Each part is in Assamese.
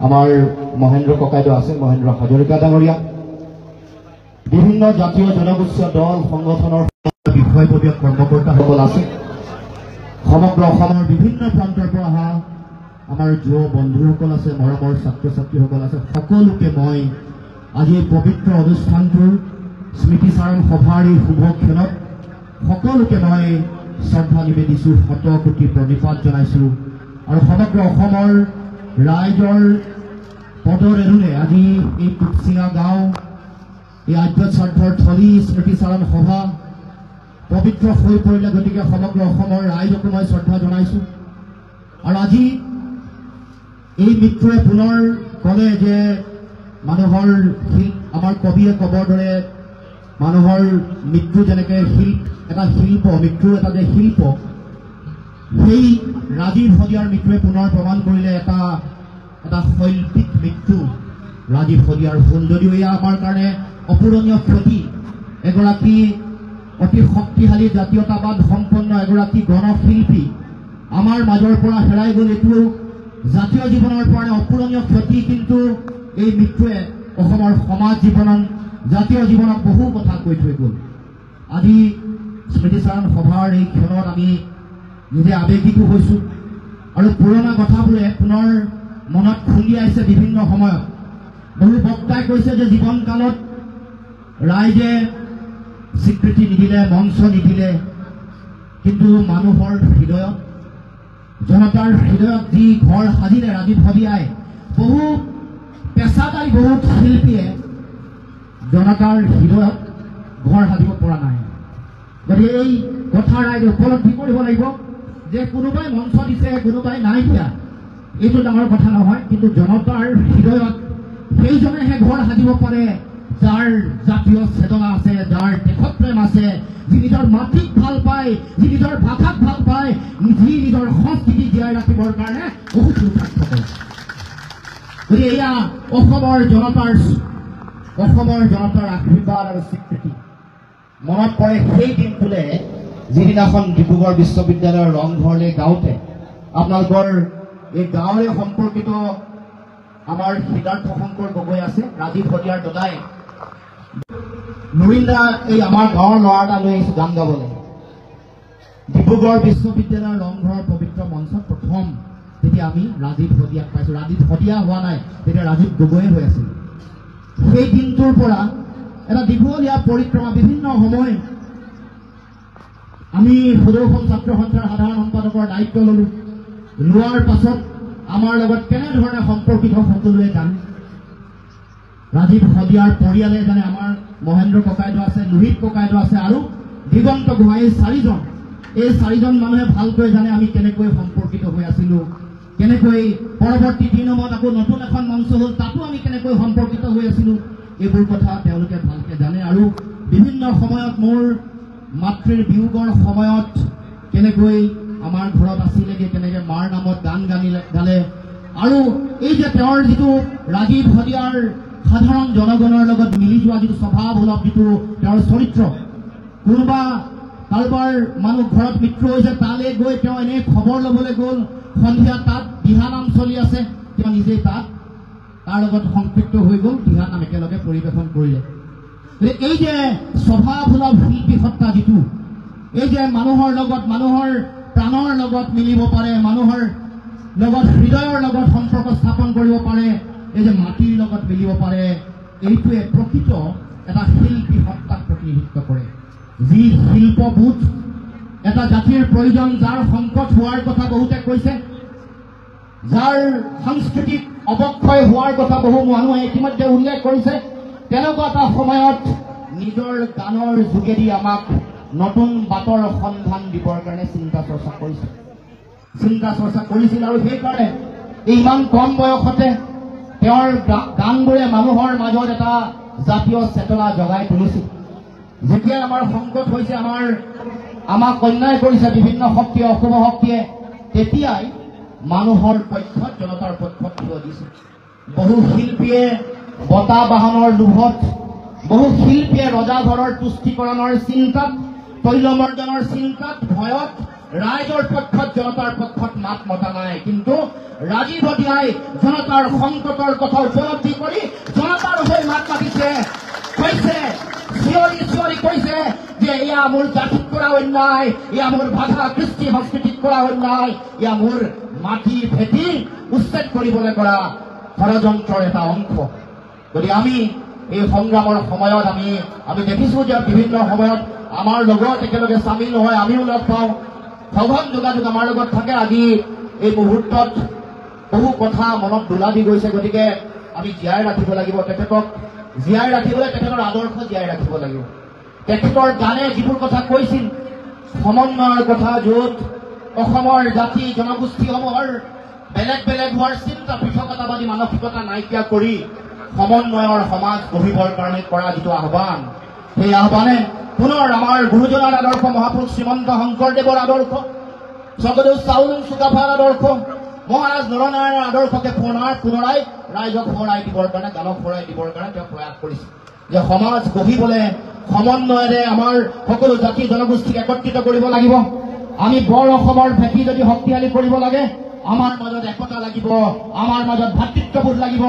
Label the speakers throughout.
Speaker 1: আমাৰ মহেন্দ্ৰ ককাইদেউ আছে, মহেন্দ্ৰ হাজৰিকা ডাঙৰীয়া, বিভিন্ন জাতীয় জনগোষ্ঠীয় দল সংগঠনৰ বিষয়ববীয়া কৰ্মকৰ্তাসকল আছে, সমগ্ৰ অসমৰ বিভিন্ন প্ৰান্তৰ পৰা অহা আমাৰ যুৱ বন্ধুসকল আছে, মৰমৰ ছাত্ৰ ছাত্ৰীসকল আছে। সকলোকে মই আজি এই পবিত্ৰ অনুষ্ঠানটোৰ স্মৃতিচাৰণ সভাৰ এই শুভ ক্ষণত সকলোকে মই শ্ৰদ্ধা নিবেদিছোঁ, শত কোটি প্ৰণিপাত জনাইছোঁ। আৰু সমগ্ৰ অসমৰ ৰাইজৰ পদৰেণুৰে আজি এই টুকচিঙা গাঁও, এই আদ্য স্বাৰ্থৰ থলী স্মৃতিচাৰণ সভা পবিত্ৰ হৈ পৰিলে। গতিকে সমগ্ৰ অসমৰ ৰাইজকো মই শ্ৰদ্ধা জনাইছোঁ। আৰু আজি এই মৃত্যুৱে পুনৰ ক'লে যে মানুহৰ আমাৰ কবিয়ে ক'বৰ দৰে মানুহৰ মৃত্যু যেনেকৈ এটা শিল্প, মৃত্যুৰ এটা যে শিল্প, সেই ৰাজীৱ শদিয়াৰ মৃত্যুৱে পুনৰ প্ৰমাণ কৰিলে এটা শৈল্পিক মৃত্যু ৰাজীৱ শদিয়াৰ হ'ল। যদিও এয়া আমাৰ কাৰণে অপূৰণীয় ক্ষতি, এগৰাকী অতি শক্তিশালী জাতীয়তাবাদ সম্পন্ন এগৰাকী গণশিল্পী আমাৰ মাজৰ পৰা হেৰাই গ'ল। এইটো জাতীয় জীৱনৰ কাৰণে অপূৰণীয় ক্ষতি, কিন্তু এই মৃত্যুৱে অসমৰ সমাজ জীৱনত, জাতীয় জীৱনত বহু কথা কৈ থৈ গ'ল। আজি স্মৃতিচাৰণ সভাৰ এই ক্ষণত আমি নিজে আৱেগিকো হৈছোঁ আৰু পুৰণা কথাবোৰে পুনৰ মনত খুন্দিয়াইছে। বিভিন্ন সময়ত বহু বক্তাই কৈছে যে জীৱনকালত ৰাইজে স্বীকৃতি নিদিলে, মঞ্চ নিদিলে, কিন্তু মানুহৰ হৃদয়ত, জনতাৰ হৃদয়ত যি ঘৰ সাজিলে ৰাজীৱ শদিয়াই, বহু পেছাদাৰী বহুত শিল্পীয়ে জনতাৰ হৃদয়ত ঘৰ সাজিব পৰা নাই। গতিকে এই কথা ৰাইজে উপলব্ধি কৰিব লাগিব যে কোনোবাই মঞ্চ দিছে, কোনোবাই নাই দিয়া, এইটো ডাঙৰ কথা নহয়, কিন্তু জনতাৰ হৃদয়ত সেইজনেহে ঘৰ সাজিব পাৰে যাৰ জাতীয় চেতনা আছে, যাৰ দেশপ্ৰেম আছে, যি নিজৰ মাতৃক ভাল পায়, যি নিজৰ ভাষাক ভাল পায়, যি নিজৰ সংস্কৃতি জীয়াই ৰাখিবৰ কাৰণে বহুত লোক কৰে। গতিকে এয়া অসমৰ জনতাৰ আশীৰ্বাদ আৰু স্বীকৃতি। মনত পৰে সেই দিনটোলে যিদিনাখন ডিব্ৰুগড় বিশ্ববিদ্যালয়ৰ ৰংঘৰলৈ গাঁৱতে আপোনালোকৰ এই গাঁৱৰে সম্পৰ্কিত আমাৰ সিদ্ধাৰ্থ শংকৰ গগৈ আছে, ৰাজীৱ শদিয়াৰ দদাই নুৰিন্দা এই আমাৰ গাঁৱৰ ল'ৰা এটা লৈ আহিছোঁ গান গাবলৈ। ডিব্ৰুগড় বিশ্ববিদ্যালয়ৰ ৰংঘৰৰ পবিত্ৰ মঞ্চত প্ৰথম তেতিয়া আমি ৰাজীৱ শদিয়াক পাইছোঁ। ৰাজীৱ শদিয়া হোৱা নাই, তেতিয়া ৰাজীৱ গগৈয়ে হৈ আছিল। সেই দিনটোৰ পৰা এটা দীঘলীয়া পৰিক্ৰমা, বিভিন্ন সময় আমি সুদৰ্শন ছাত্ৰ সন্থাৰ সাধাৰণ সম্পাদকৰ দায়িত্ব ল'লোঁ। লোৱাৰ পাছত আমাৰ লগত কেনেধৰণে সম্পৰ্কিত সকলোৱে জানে। ৰাজীৱ শদিয়াৰ পৰিয়ালে জানে, আমাৰ মহেন্দ্ৰ ককাইদেউ আছে, লোহিত ককাইদেউ আছে আৰু দিগন্ত গোহাঁই, এই চাৰিজন মানুহে ভালকৈ জানে আমি কেনেকৈ সম্পৰ্কিত হৈ আছিলোঁ, কেনেকৈ পৰৱৰ্তী দিনত আকৌ নতুন এখন মঞ্চ হ'ল, তাতো আমি কেনেকৈ সম্পৰ্কিত হৈ আছিলোঁ, এইবোৰ কথা তেওঁলোকে ভালকৈ জানে। আৰু বিভিন্ন সময়ত মোৰ মাতৃৰ বিয়োগৰ সময়ত কেনেকৈ আমাৰ ঘৰত আছিলেগৈ, কেনেকৈ মাৰ নামত গান গালে, আৰু এই যে তেওঁৰ যিটো ৰাজীৱ শদিয়াৰ সাধাৰণ জনগণৰ লগত মিলি যোৱা যিটো স্বভাৱ সুলভ, যিটো তেওঁৰ চৰিত্ৰ, কোনোবা কাৰোবাৰ মানুহ ঘৰত মৃত্যু হৈছে, তালৈ গৈ তেওঁ এনেই খবৰ ল'বলৈ গ'ল, সন্ধিয়া তাত দিহানাম চলি আছে, তেওঁ নিজেই তাৰ লগত সংপৃক্ত হৈ গ'ল, দিহানাম একেলগে পৰিৱেশন কৰিলে। এই যে স্বভাৱ সুলভ শিল্পী সত্তা যিটো, এই যে মানুহৰ লগত, মানুহৰ প্ৰাণৰ লগত মিলিব পাৰে, মানুহৰ লগত হৃদয়ৰ লগত সম্পৰ্ক স্থাপন কৰিব পাৰে, এই যে মাটিৰ লগত মিলিব পাৰে, এইটোৱে প্ৰকৃত এটা শিল্পী সত্তাক প্ৰতিনিধিত্ব কৰে। যি শিল্পবোধ এটা জাতিৰ প্ৰয়োজন, যাৰ সংকট হোৱাৰ কথা বহুতে কৈছে, যাৰ সাংস্কৃতিক অৱক্ষয় হোৱাৰ কথা বহু মানুহে ইতিমধ্যে উল্লেখ কৰিছে, তেনেকুৱা এটা সময়ত নিজৰ গানৰ যোগেদি আমাক নতুন বাটৰ সন্ধান দিবৰ কাৰণে চিন্তা চৰ্চা কৰিছিল। আৰু সেইকাৰণে ইমান কম বয়সতে তেওঁৰ গানবোৰে মানুহৰ মাজত এটা জাতীয় চেতনা জগাই তুলিছিল। যেতিয়া আমাৰ সংকট হৈছে, আমাক অন্যায় কৰিছে বিভিন্ন শক্তিয়ে, অশুভ শক্তিয়ে, তেতিয়াই মানুহৰ পক্ষত, জনতাৰ পক্ষত থিয় দিছিল। বহু শিল্পীয়ে বঁটা বাহনৰ লোভত, বহু শিল্পীয়ে ৰজাঘৰৰ তুষ্টিকৰণৰ চিন্তাত, তৈলমৰ্দনৰ চিন্তাত, ভয়ত ৰাইজৰ পক্ষত জনতাৰ পক্ষত মাত মতা নাই, কিন্তু ৰাজীৱ হদিয়াই জনতাৰ সংকটৰ কথা উপলব্ধি কৰি জনতাৰ হৈ মাত মাতিছে, কৈছে চিঞৰি চিঞৰি কৈছে যে এয়া মোৰ জাতিত কৰা অন্যায়, এয়া মোৰ ভাষা কৃষ্টি সংস্কৃতিত কৰা অন্যায়, এয়া মোৰ মাটি ভেটি উচ্ছেদ কৰিবলৈ কৰা ষড়যন্ত্ৰৰ এটা অংশ। গতিকে আমি এই সংগ্ৰামৰ সময়ত আমি দেখিছো যে বিভিন্ন সময়ত আমাৰ লগত একেলগে চামিল নহয়, আমিও লগ পাওঁ, সঘন যোগাযোগ আমাৰ লগত থাকে। আজি এই মুহূৰ্তত বহু কথা মনত দোলা দি গৈছে, গতিকে আমি জীয়াই ৰাখিব লাগিব তেখেতক। জীয়াই ৰাখিবলৈ তেখেতৰ আদৰ্শ জীয়াই ৰাখিব লাগিব। তেখেতৰ গানে যিবোৰ কথা কৈছিল, সমন্বয়ৰ কথা, য'ত অসমৰ জাতি জনগোষ্ঠীসমূহৰ বেলেগ বেলেগ হোৱাৰ চিন্তা, পৃথকতাবাদী মানসিকতা নাইকিয়া কৰি সমন্বয়ৰ সমাজ গঢ়িবৰ কাৰণে কৰা যিটো আহ্বান, সেই আহ্বানে পুনৰ আমাৰ গুৰুজনাৰ আদৰ্শ, মহাপুৰুষ শ্ৰীমন্ত শংকৰদেৱৰ আদৰ্শ, স্বৰ্গদেউ চাউলুং চুকাফাৰ আদৰ্শ, মহাৰাজ নৰনাৰায়ণৰ আদৰ্শকে পুনৰাই ৰাইজক সোঁৱৰাই দিবৰ কাৰণে, গানক সোঁৱৰাই দিবৰ কাৰণে তেওঁ প্ৰয়াস কৰিছে যে সমাজ গঢ়িবলৈ সমন্বয়েৰে আমাৰ সকলো জাতি জনগোষ্ঠীক একত্ৰিত কৰিব লাগিব। আমি বৰ অসমৰ ভেটি যদি শক্তিশালী কৰিব লাগে, আমাৰ মাজত একতা লাগিব, আমাৰ মাজত ভাতৃত্ববোধ লাগিব।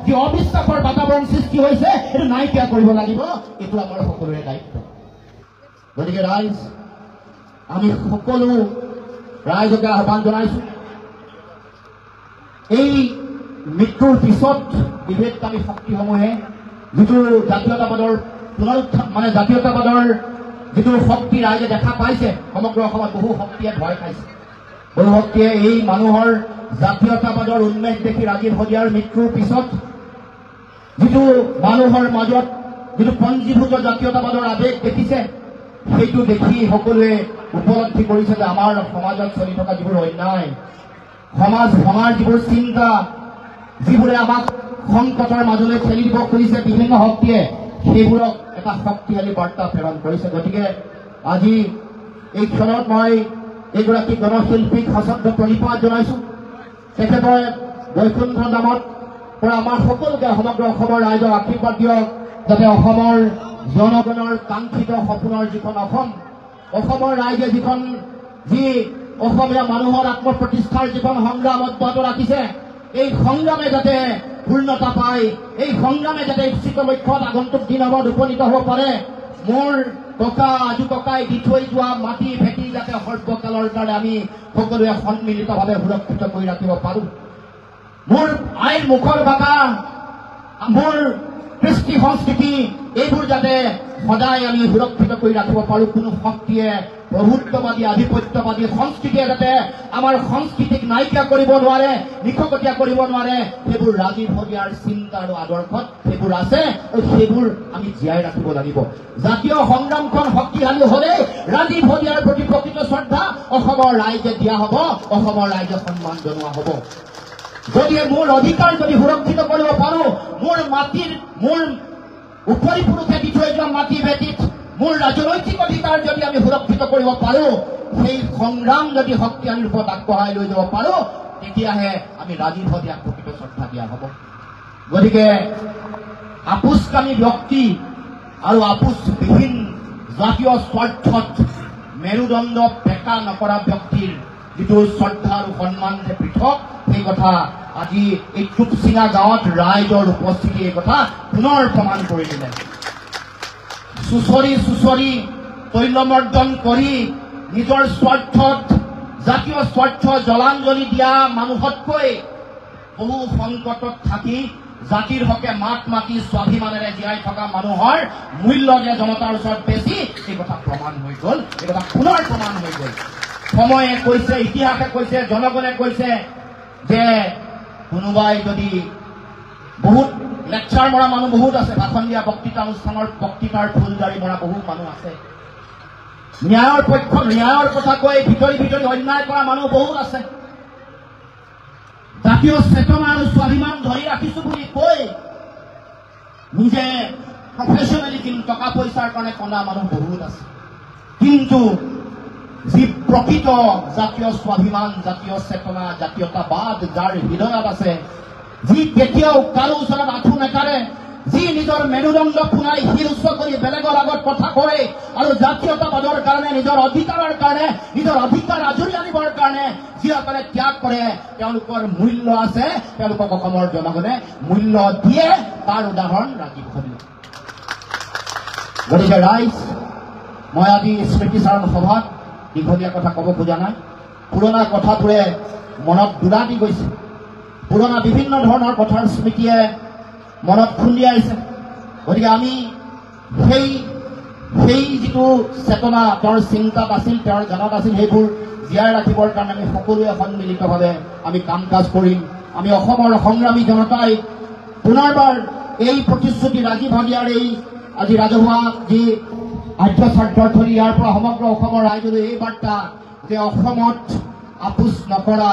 Speaker 1: যি অবিশ্বাসৰ বাতাবৰণ সৃষ্টি হৈছে এইটো নাইকিয়া কৰিব লাগিব, এইটো আমাৰ সকলোৰে দায়িত্ব। গতিকে ৰাইজ, আমি সকলো ৰাইজকে আহ্বান জনাইছো, এই মৃত্যুৰ পিছত বিভেদকামী শক্তিসমূহে যিটো জাতীয়তাবাদৰ পুনৰুত্থান, মানে জাতীয়তাবাদৰ যিটো শক্তি ৰাইজে দেখা পাইছে, সমগ্ৰ অসমত বহু শক্তিয়ে ভয় খাইছে। বহু শক্তিয়ে এই মানুহৰ জাতীয়তাবাদৰ উন্মেষ দেখি ৰাজীৱ হদিয়াৰ মৃত্যুৰ পিছত যিটো মানুহৰ মাজত যিটো পঞ্জীভূত জাতীয়তাবাদৰ আৱেগ দেখিছে, সেইটো দেখি সকলোৱে উপলব্ধি কৰিছে যে আমাৰ সমাজত চলি থকা যিবোৰ অন্যায়, সমাজ ভঙাৰ যিবোৰ চিন্তা, যিবোৰে আমাক সংকটৰ মাজলৈ ঠেলি দিব খুজিছে বিভিন্ন শক্তিয়ে, সেইবোৰক এটা শক্তিশালী বাৰ্তা প্ৰেৰণ কৰিছে। গতিকে আজি এই ক্ষণত মই এইগৰাকী গণশিল্পীক সশ্ৰদ্ধ প্ৰণিপাত জনাইছো। তেখেতৰ বৈকুণ্ঠ ধামত পৰা আমাৰ সকলোকে সমগ্ৰ অসমৰ ৰাইজক আশীৰ্বাদ দিয়ক, যাতে অসমৰ জনগণৰ কাংক্ষিত সপোনৰ যিখন অসমৰ ৰাইজে যি অসমীয়া মানুহৰ আত্মপ্ৰতিষ্ঠাৰ যিখন সংগ্ৰাম অব্যাহত ৰাখিছে, এই সংগ্ৰামে যাতে পূৰ্ণতা পায়, এই সংগ্ৰামে যাতে ইচ্ছিত লক্ষ্যত আগন্তুক দিনত উপনীত হ'ব পাৰে। মোৰ ককা আজু ককাই দি থৈ যোৱা মাটি ভেটি যাতে সৰ্বকালৰ কাৰণে আমি সকলোৱে সন্মিলিতভাৱে সুৰক্ষিত কৰি ৰাখিব পাৰো। মোৰ আইৰ মুখৰ ভাষা, মোৰ কৃষ্টি সংস্কৃতি, এইবোৰ যাতে সদায় আমি সুৰক্ষিত কৰি ৰাখিব পাৰো। কোনো শক্তিয়ে, প্ৰভুত্ববাদী আধিপত্যবাদী সংস্কৃতিয়ে যাতে আমাৰ সংস্কৃতিক নাইকিয়া কৰিব নোৱাৰে, নিশকতীয়া কৰিব নোৱাৰে। সেইবোৰ ৰাজীৱ হদিয়াৰ চিন্তা আৰু আদৰ্শত সেইবোৰ আছে, আৰু সেইবোৰ আমি জীয়াই ৰাখিব লাগিব। জাতীয় সংগ্ৰামখন শক্তিশালী হলে ৰাজীৱ হদিয়াৰ প্ৰতি প্ৰকৃত শ্ৰদ্ধা অসমৰ ৰাইজে দিয়া হব, অসমৰ ৰাইজে সন্মান জনোৱা হব। যদি মোৰ অধিকাৰ যদি সুৰক্ষিত কৰিব পাৰো, মোৰ মাটিৰ, মোৰ উপৰি পুৰুষে দি থৈ যোৱা মাটি ভেটিত মোৰ ৰাজনৈতিক অধিকাৰ যদি আমি সুৰক্ষিত কৰিব পাৰো, সেই সংগ্ৰাম যদি শক্তিশালী ৰূপত আগবঢ়াই লৈ যাব পাৰো, তেতিয়াহে আমি ৰাজীৱ হদিয়াক প্ৰকৃত শ্ৰদ্ধা দিয়া হব। গতিকে আপোচকামী ব্যক্তি আৰু আপোচবিহীন জাতীয় স্বাৰ্থত মেৰুদণ্ড বেকা নকৰা ব্যক্তিৰ যিটো শ্ৰদ্ধা আৰু সন্মান যে পৃথক, সেই কথা আজি এই টুপচিঙা গাঁৱত ৰাইজৰ উপস্থিতি এই কথা পুনৰ প্ৰমাণ কৰি দিলে। চুচৰি তৈলমৰ্দন কৰি নিজৰ স্বাৰ্থত, জাতীয় স্বাৰ্থ জলাঞ্জলি দিয়া মানুহতকৈ বহু সংকটত থাকি জাতিৰ হকে মাত মাতি স্বাভিমানেৰে জীয়াই থকা মানুহৰ মূল্য যে জনতাৰ ওচৰত বেছি, এই কথা প্ৰমাণ হৈ গ'ল, এই কথা পুনৰ প্ৰমাণ হৈ গ'ল। সময়ে কৈছে, ইতিহাসে কৈছে, জনগণে কৈছে যে কোনোবাই যদি বহুত লেকচাৰ মৰা মানুহ বহুত আছে, ভাষণ দিয়া বক্তৃতা অনুষ্ঠানৰ বক্তৃতাৰ ফুলজাৰি মৰা বহুত মানুহ আছে, ন্যায়ৰ পক্ষত ন্যায়ৰ কথা কৈ ভিতৰি ভিতৰি অন্যায় কৰা মানুহ বহুত আছে। জাতীয় চেতনা আৰু স্বাভিমান ধৰি ৰাখিছো বুলি কৈ নিজে প্ৰফেচনেলিজিম, টকা পইচাৰ কাৰণে কন্দা মানুহ বহুত আছে। কিন্তু যি প্ৰকৃত জাতীয় স্বাভিমান, জাতীয় চেতনা, জাতীয়তাবাদ যাৰ হৃদয়ত আছে, যি কেতিয়াও কাৰো ওচৰত আঁঠু নেকাৰে, যি নিজৰ মেৰুদণ্ড পুনাই শিৰ উচ্চ কৰি বেলেগৰ আগত কথা কয় আৰু জাতীয়তাবাদৰ কাৰণে নিজৰ অধিকাৰৰ কাৰণে নিজৰ অধিকাৰ আজৰি আনিবৰ কাৰণে যিসকলে ত্যাগ কৰে তেওঁলোকৰ মূল্য আছে, তেওঁলোকক অসমৰ জনগণে মূল্য দিয়ে। তাৰ উদাহৰণ ৰাজীৱ হৰিয়া। গতিকে ৰাইজ, মই আজি স্মৃতিচাৰণ সভাত দীঘলীয়া কথা ক'ব খোজা নাই। পুৰণা কথাবোৰে মনত দোলা দি গৈছে, পুৰণা বিভিন্ন ধৰণৰ কথাৰ স্মৃতিয়ে মনত খুন্দিয়াইছে। গতিকে আমি সেই যিটো চেতনা তেওঁৰ চিন্তাত আছিল, তেওঁৰ গানত আছিল, সেইবোৰ জীয়াই ৰাখিবৰ কাৰণে আমি সকলোৱে সন্মিলিতভাৱে আমি কাম কাজ কৰিম। আমি অসমৰ সংগ্ৰামী জনতাই পুনৰবাৰ এই প্ৰতিশ্ৰুতি ৰাজীৱ হৰিয়াৰ এই আজি ৰাজহুৱা যি আদ্য স্বাৰ্থৰ থলী, ইয়াৰ পৰা সমগ্ৰ অসমৰ ৰাইজলৈ এই বাৰ্তা যে অসমত আপোচ নকৰা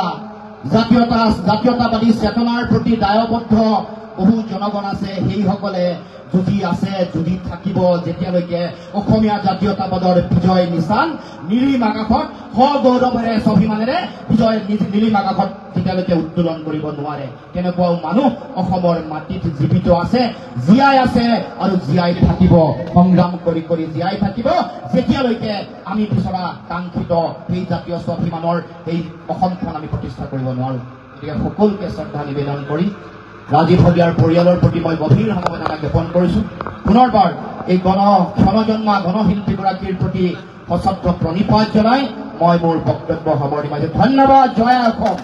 Speaker 1: জাতীয়তাবাদী চেতনাৰ প্ৰতি দায়বদ্ধ বহু জনগণ আছে। সেইসকলে যুঁজি আছে, যুঁজি থাকিব যেতিয়ালৈকে অসমীয়া জাতীয়তাবাদৰ বিজয় নিচান নীলিম আকাশত সগৌৰৱেৰে স্বাভিমানেৰে বিজয় নীলিম আকাশত যেতিয়ালৈকে উত্তোলন কৰিব নোৱাৰে, তেনেকুৱাও মানুহ অসমৰ মাটিত জীৱিত আছে, জীয়াই আছে আৰু জীয়াই থাকিব, সংগ্ৰাম কৰি কৰি জীয়াই থাকিব যেতিয়ালৈকে আমি বিচৰা কাংক্ষিত সেই জাতীয় স্বাভিমানৰ এই অসমখন আমি প্ৰতিষ্ঠা কৰিব নোৱাৰো। গতিকে সকলোকে শ্ৰদ্ধা নিবেদন কৰি ৰাজীৱ হৰিয়াৰ পৰিয়ালৰ প্ৰতি মই গভীৰ সমবেদনা জ্ঞাপন কৰিছো। পুনৰবাৰ এই ক্ষণজন্মা গণশিল্পীগৰাকীৰ প্ৰতি সশ্ৰদ্ধ প্ৰণিপাত জনাই মই মোৰ বক্তব্য সামৰণি মাৰিছো। ধন্যবাদ। জয় অসম।